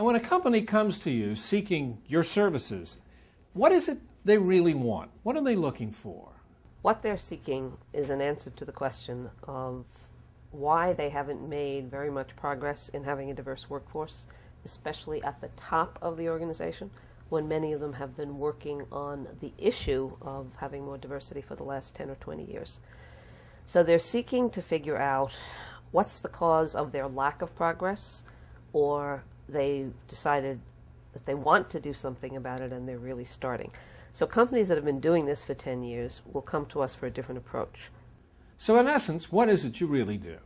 And when a company comes to you seeking your services, what is it they really want? What are they looking for? What they're seeking is an answer to the question of why they haven't made very much progress in having a diverse workforce, especially at the top of the organization, when many of them have been working on the issue of having more diversity for the last 10 or 20 years. So they're seeking to figure out what's the cause of their lack of progress, or they decided that they want to do something about it and they're really starting. So companies that have been doing this for 10 years will come to us for a different approach. So in essence, what is it you really do?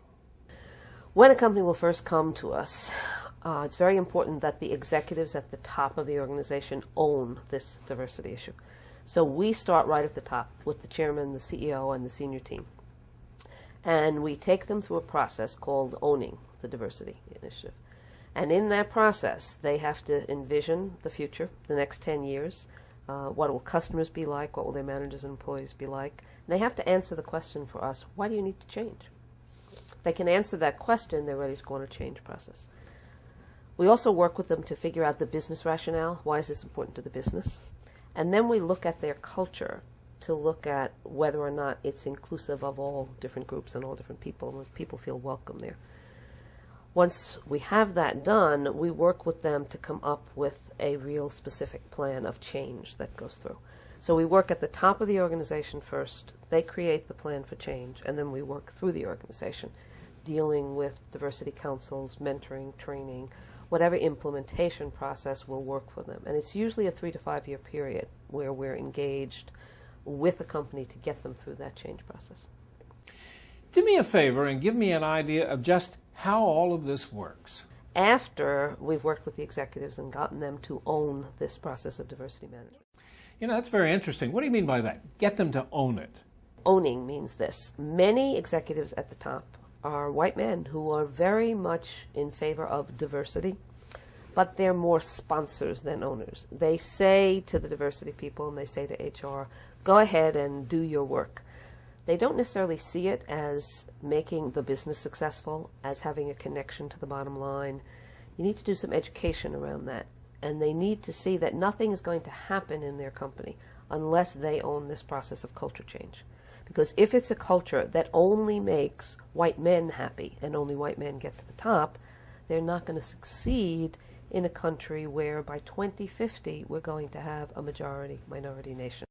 When a company will first come to us, it's very important that the executives at the top of the organization own this diversity issue. So we start right at the top with the chairman, the CEO, and the senior team. And we take them through a process called owning the diversity initiative. And in that process, they have to envision the future, the next 10 years. What will customers be like? What will their managers and employees be like? And they have to answer the question for us, why do you need to change? If they can answer that question, they're ready to go on a change process. We also work with them to figure out the business rationale. Why is this important to the business? And then we look at their culture to look at whether or not it's inclusive of all different groups and all different people, and if people feel welcome there. Once we have that done, we work with them to come up with a real specific plan of change that goes through. So we work at the top of the organization first, they create the plan for change, and then we work through the organization, dealing with diversity councils, mentoring, training, whatever implementation process will work for them. And it's usually a 3 to 5 year period where we're engaged with a company to get them through that change process. Do me a favor and give me an idea of just how all of this works. After we've worked with the executives and gotten them to own this process of diversity management. You know, that's very interesting. What do you mean by that? Get them to own it. Owning means this. Many executives at the top are white men who are very much in favor of diversity, but they're more sponsors than owners. They say to the diversity people and they say to HR, go ahead and do your work. They don't necessarily see it as making the business successful, as having a connection to the bottom line. You need to do some education around that. And they need to see that nothing is going to happen in their company unless they own this process of culture change. Because if it's a culture that only makes white men happy and only white men get to the top, they're not going to succeed in a country where by 2050 we're going to have a majority-minority nation.